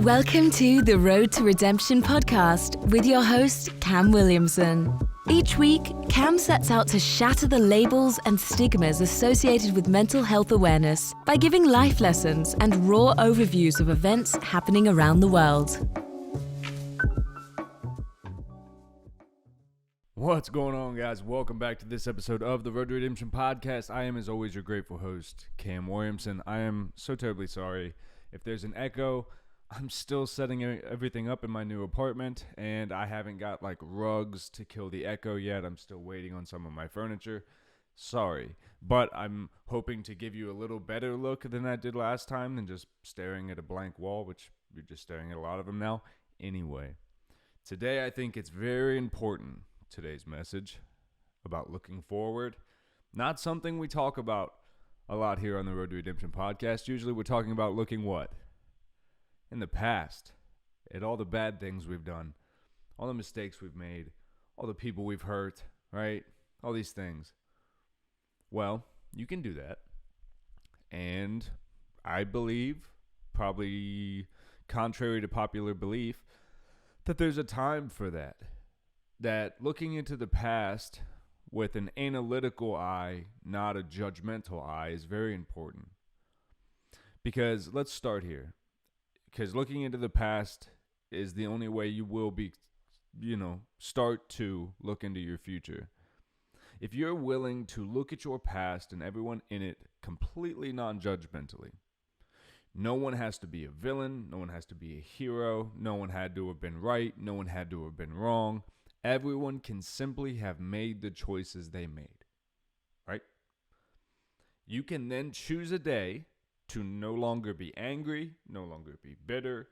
Welcome to the Road to Redemption podcast with your host, Cam Williamson. Each week, Cam sets out to shatter the labels and stigmas associated with mental health awareness by giving life lessons and raw overviews of events happening around the world. What's going on, guys? Welcome back to this episode of the Road to Redemption podcast. I am, as always, your grateful host, Cam Williamson. I am so terribly sorry if there's an echo. I'm still setting everything up in my new apartment, and I haven't got rugs to kill the echo yet. I'm still waiting on some of my furniture. Sorry, but I'm hoping to give you a little better look than I did last time than just staring at a blank wall, which you're just staring at a lot of them now. Anyway, today I think it's very important, today's message, about looking forward. Not something we talk about a lot here on the Road to Redemption podcast. Usually we're talking about looking what? In the past, at all the bad things we've done, all the mistakes we've made, all the people we've hurt, right? All these things. Well, you can do that. And I believe, probably contrary to popular belief, that there's a time for that. That looking into the past with an analytical eye, not a judgmental eye, is very important. Because let's start here. Because looking into the past is the only way you will be, start to look into your future. If you're willing to look at your past and everyone in it completely non-judgmentally, no one has to be a villain, no one has to be a hero, no one had to have been right, no one had to have been wrong. Everyone can simply have made the choices they made, right? You can then choose a day to no longer be angry, no longer be bitter,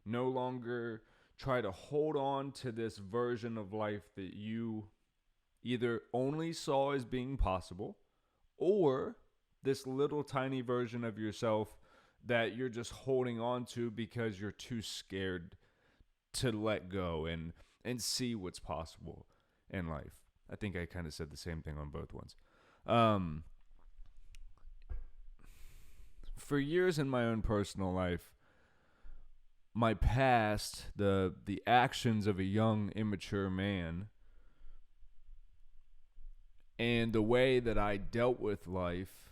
no longer try to hold on to this version of life that you either only saw as being possible or this little tiny version of yourself that you're just holding on to because you're too scared to let go and see what's possible in life. I think I kind of said the same thing on both ones. For years in my own personal life, my past, the actions of a young, immature man, and the way that I dealt with life,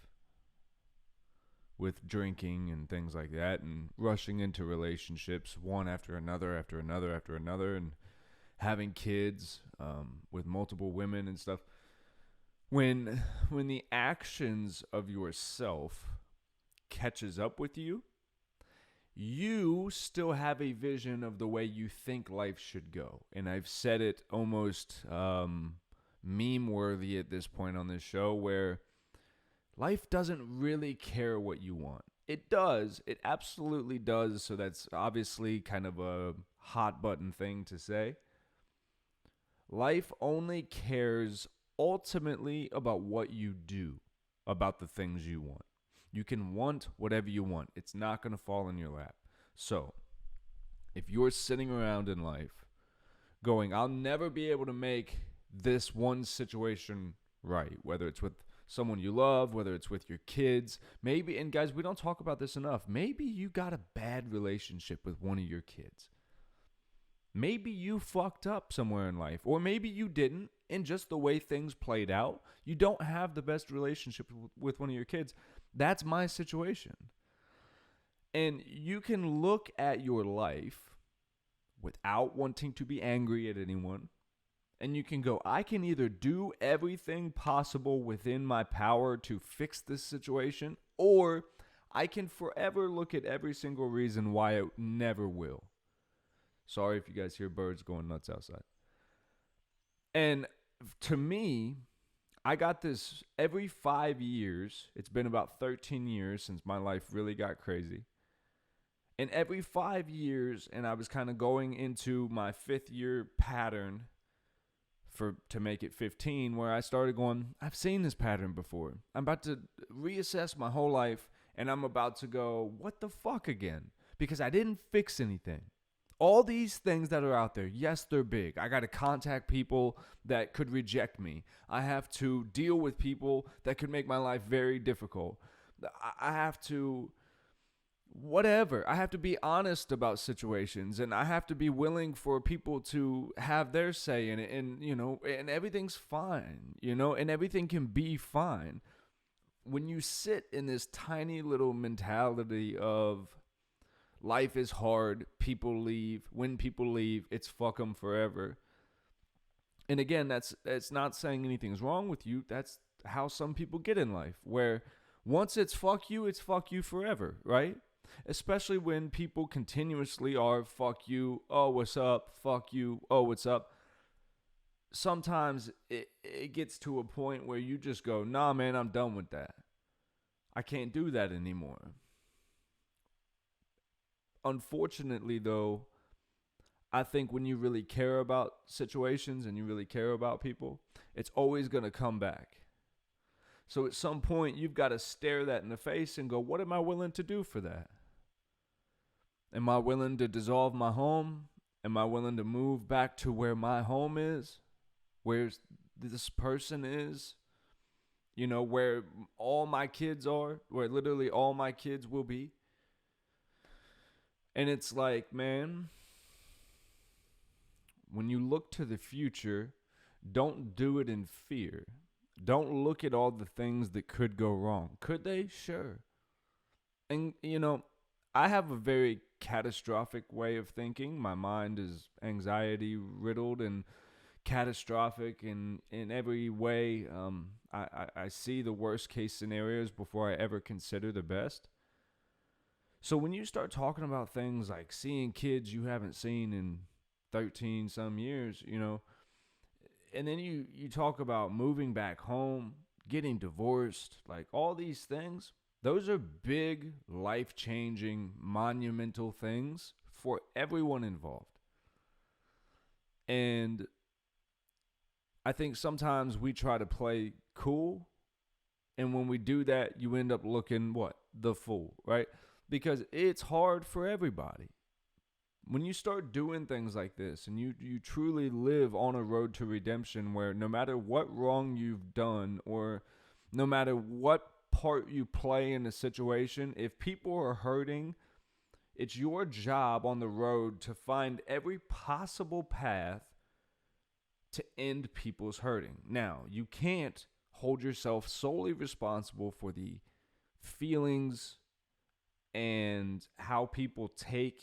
with drinking and things like that, and rushing into relationships, one after another, and having kids with multiple women and stuff. When the actions of yourself catches up with you, you still have a vision of the way you think life should go. And I've said it almost meme worthy at this point on this show, where life doesn't really care what you want. It does. It absolutely does. So that's obviously kind of a hot button thing to say. Life only cares ultimately about what you do, about the things you want. You can want whatever you want. It's not going to fall in your lap. So, if you're sitting around in life going, I'll never be able to make this one situation right, whether it's with someone you love, whether it's with your kids, maybe, and guys, we don't talk about this enough, maybe you got a bad relationship with one of your kids. Maybe you fucked up somewhere in life, or maybe you didn't, and just the way things played out, you don't have the best relationship with one of your kids. That's my situation. And you can look at your life without wanting to be angry at anyone, and you can go, I can either do everything possible within my power to fix this situation, or I can forever look at every single reason why it never will. Sorry if you guys hear birds going nuts outside. And to me, I got this every 5 years. It's been about 13 years since my life really got crazy. And every 5 years, and I was kind of going into my 5th year pattern to make it 15, where I started going, I've seen this pattern before. I'm about to reassess my whole life, and I'm about to go, what the fuck again? Because I didn't fix anything. All these things that are out there, yes, they're big. I got to contact people that could reject me. I have to deal with people that could make my life very difficult. I have to whatever. I have to be honest about situations, and I have to be willing for people to have their say in it, and everything's fine, and everything can be fine. When you sit in this tiny little mentality of life is hard, people leave, when people leave, it's fuck them forever. And again, that's not saying anything's wrong with you. That's how some people get in life, where once it's fuck you forever, right? Especially when people continuously are fuck you, oh, what's up, fuck you, oh, what's up. Sometimes it gets to a point where you just go, nah, man, I'm done with that. I can't do that anymore. Unfortunately, though, I think when you really care about situations and you really care about people, it's always going to come back. So at some point, you've got to stare that in the face and go, what am I willing to do for that? Am I willing to dissolve my home? Am I willing to move back to where my home is? Where this person is? Where all my kids are? Where literally all my kids will be? And it's like, man, when you look to the future, don't do it in fear. Don't look at all the things that could go wrong. Could they? Sure. And, I have a very catastrophic way of thinking. My mind is anxiety riddled and catastrophic in every way. I see the worst case scenarios before I ever consider the best. So when you start talking about things like seeing kids you haven't seen in 13 some years, and then you talk about moving back home, getting divorced, like all these things, those are big, life-changing, monumental things for everyone involved. And I think sometimes we try to play cool, and when we do that, you end up looking, the fool, right? Because it's hard for everybody. When you start doing things like this and you truly live on a road to redemption where no matter what wrong you've done or no matter what part you play in a situation, if people are hurting, it's your job on the road to find every possible path to end people's hurting. Now, you can't hold yourself solely responsible for the feelings and how people take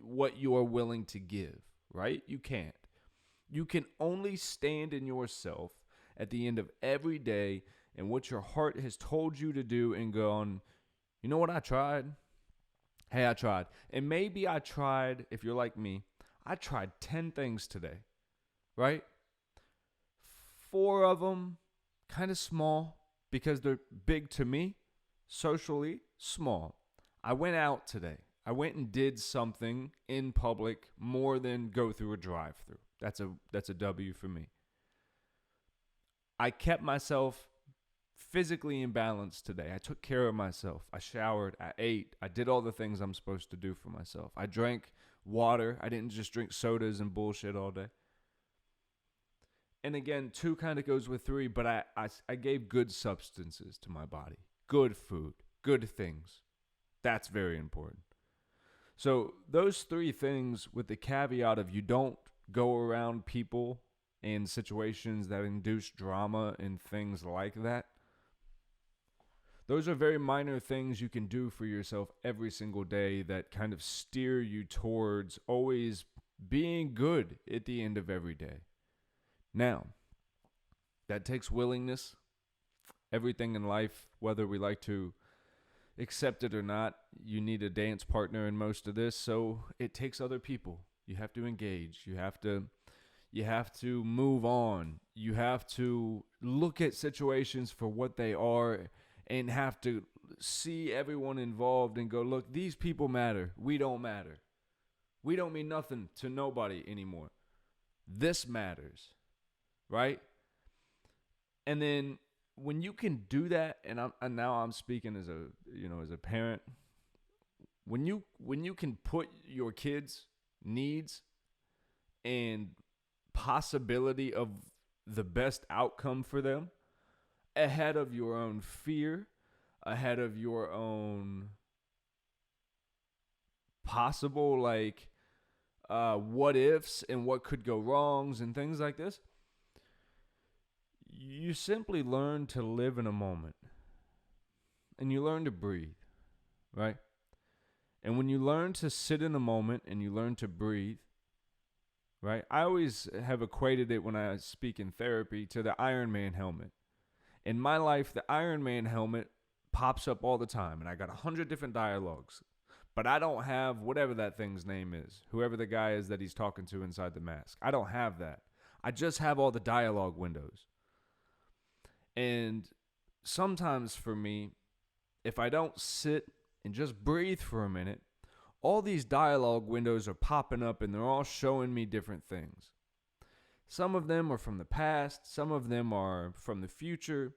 what you are willing to give, right? You can't. You can only stand in yourself at the end of every day and what your heart has told you to do and gone, you know what, I tried? Hey, I tried. And maybe I tried, if you're like me, I tried 10 things today, right? 4 of them kind of small because they're big to me, socially small. I went out today. I went and did something in public more than go through a drive-through. That's a W for me. I kept myself physically in balance today. I took care of myself. I showered. I ate. I did all the things I'm supposed to do for myself. I drank water. I didn't just drink sodas and bullshit all day. And again, 2 kind of goes with 3, but I gave good substances to my body. Good food. Good things. That's very important. So those 3 things with the caveat of you don't go around people in situations that induce drama and things like that. Those are very minor things you can do for yourself every single day that kind of steer you towards always being good at the end of every day. Now, that takes willingness. Everything in life, whether we like to accept it or not, you need a dance partner in most of this, so it takes other people. You have to engage. You have to move on. You have to look at situations for what they are and have to see everyone involved and go, look, these people matter. We don't matter. We don't mean nothing to nobody anymore. This matters, right? And then when you can do that, and now I'm speaking as a parent, when you can put your kids' needs and possibility of the best outcome for them ahead of your own fear, ahead of your own possible, like, what ifs and what could go wrongs and things like this, you simply learn to live in a moment and you learn to breathe, right? And when you learn to sit in a moment and you learn to breathe, right? I always have equated it when I speak in therapy to the Iron Man helmet. In my life, the Iron Man helmet pops up all the time, and I got 100 different dialogues. But I don't have whatever that thing's name is, whoever the guy is that he's talking to inside the mask. I don't have that. I just have all the dialogue windows. And sometimes for me, if I don't sit and just breathe for a minute, all these dialogue windows are popping up and they're all showing me different things. Some of them are from the past, some of them are from the future,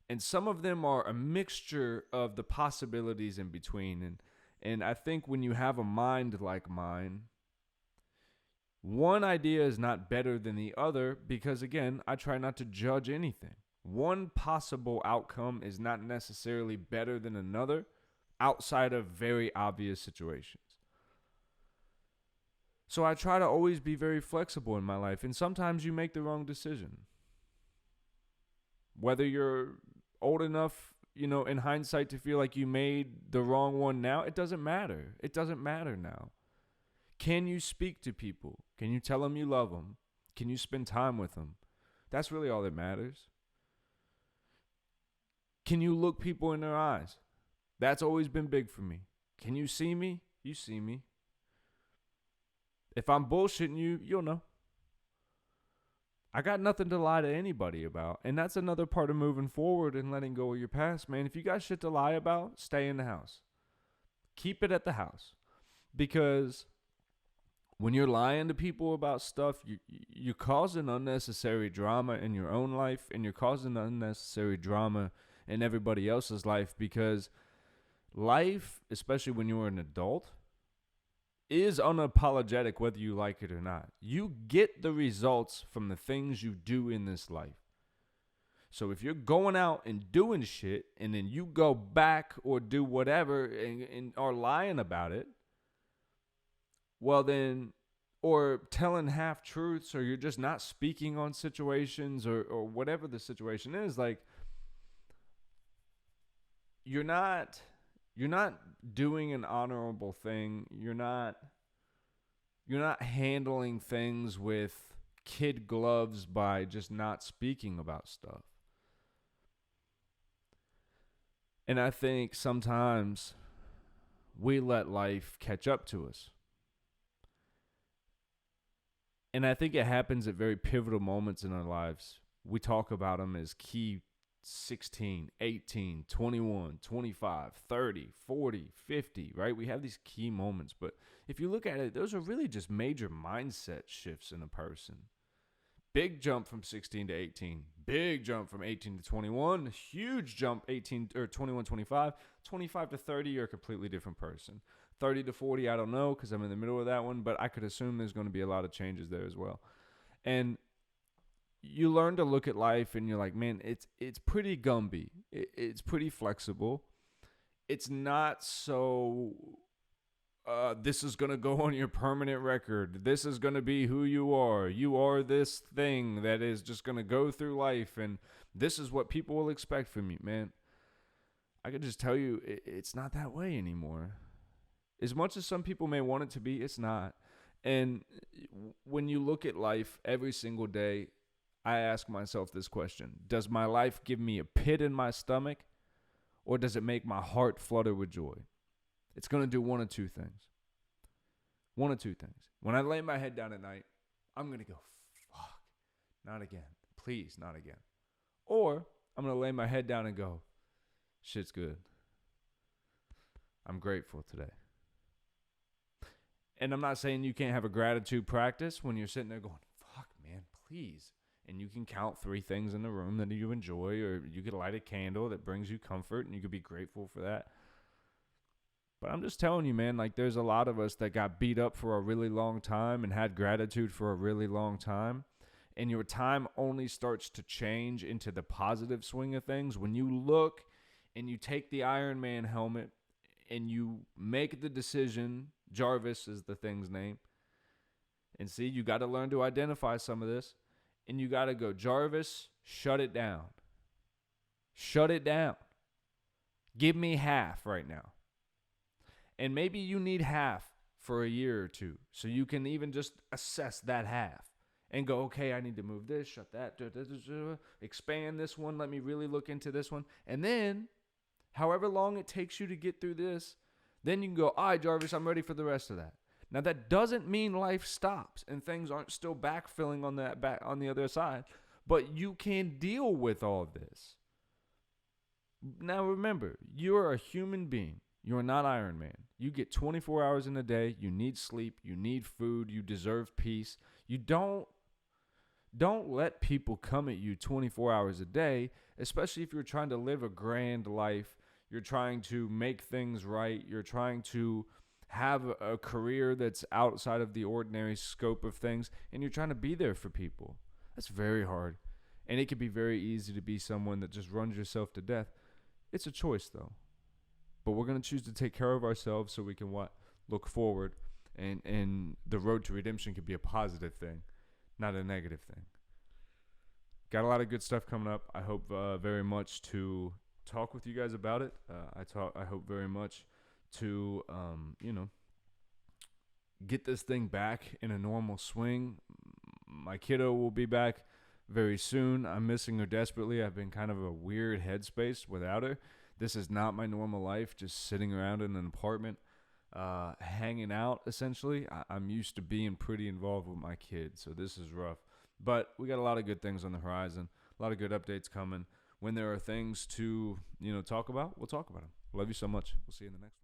and some of them are a mixture of the possibilities in between. And I think when you have a mind like mine, one idea is not better than the other because, again, I try not to judge anything. One possible outcome is not necessarily better than another outside of very obvious situations. So I try to always be very flexible in my life, and sometimes you make the wrong decision. Whether you're old enough, in hindsight to feel like you made the wrong one now, it doesn't matter. It doesn't matter now. Can you speak to people? Can you tell them you love them? Can you spend time with them? That's really all that matters. Can you look people in their eyes? That's always been big for me. Can you see me? You see me. If I'm bullshitting you, you'll know. I got nothing to lie to anybody about. And that's another part of moving forward and letting go of your past, man. If you got shit to lie about, stay in the house. Keep it at the house. Because when you're lying to people about stuff, you're causing unnecessary drama in your own life, and you're causing unnecessary drama in everybody else's life, because life, especially when you're an adult, is unapologetic whether you like it or not. You get the results from the things you do in this life. So if you're going out and doing shit and then you go back or do whatever and are lying about it, well then, or telling half truths, or you're just not speaking on situations, or whatever the situation is, like, you're not doing an honorable thing. You're not handling things with kid gloves by just not speaking about stuff. And I think sometimes we let life catch up to us. And I think it happens at very pivotal moments in our lives. We talk about them as key 16, 18, 21, 25, 30, 40, 50, right? We have these key moments. But if you look at it, those are really just major mindset shifts in a person. Big jump from 16 to 18. Big jump from 18 to 21. Huge jump 18 or 21, 25. 25 to 30, you're a completely different person. 30 to 40, I don't know because I'm in the middle of that one, but I could assume there's going to be a lot of changes there as well. And you learn to look at life and you're like, man, it's pretty Gumby. It's pretty flexible. It's not so, this is going to go on your permanent record. This is going to be who you are. You are this thing that is just going to go through life, and this is what people will expect from you, man. I could just tell you, it's not that way anymore. As much as some people may want it to be, it's not. And when you look at life every single day, I ask myself this question: does my life give me a pit in my stomach, or does it make my heart flutter with joy? It's going to do one of two things. One of two things. When I lay my head down at night, I'm going to go, fuck, not again. Please, not again. Or I'm going to lay my head down and go, shit's good. I'm grateful today. And I'm not saying you can't have a gratitude practice when you're sitting there going, fuck, man, please. And you can count 3 things in the room that you enjoy, or you could light a candle that brings you comfort, and you could be grateful for that. But I'm just telling you, man, like, there's a lot of us that got beat up for a really long time and had gratitude for a really long time. And your time only starts to change into the positive swing of things when you look and you take the Iron Man helmet and you make the decision, Jarvis is the thing's name. And see, you got to learn to identify some of this. And you got to go, Jarvis, shut it down. Shut it down. Give me half right now. And maybe you need half for a year or two. So you can even just assess that half. And go, okay, I need to move this, shut that, expand this one. Let me really look into this one. And then, however long it takes you to get through this, then you can go, all right, Jarvis, I'm ready for the rest of that. Now, that doesn't mean life stops and things aren't still backfilling on that back on the other side, but you can deal with all this. Now, remember, you're a human being. You're not Iron Man. You get 24 hours in a day. You need sleep. You need food. You deserve peace. You don't let people come at you 24 hours a day, especially if you're trying to live a grand life. You're trying to make things right. You're trying to have a career that's outside of the ordinary scope of things, and you're trying to be there for people. That's very hard. And it can be very easy to be someone that just runs yourself to death. It's a choice, though. But we're going to choose to take care of ourselves so we can look forward. And the road to redemption could be a positive thing, not a negative thing. Got a lot of good stuff coming up. I hope very much to talk with you guys about it. I hope very much to get this thing back in a normal swing. My kiddo will be back very soon. I'm missing her desperately. I've been kind of a weird headspace without her. This is not my normal life, just sitting around in an apartment, hanging out, essentially. I'm used to being pretty involved with my kids, so this is rough. But we got a lot of good things on the horizon, a lot of good updates coming. When there are things to talk about, we'll talk about them. Love you so much. We'll see you in the next one.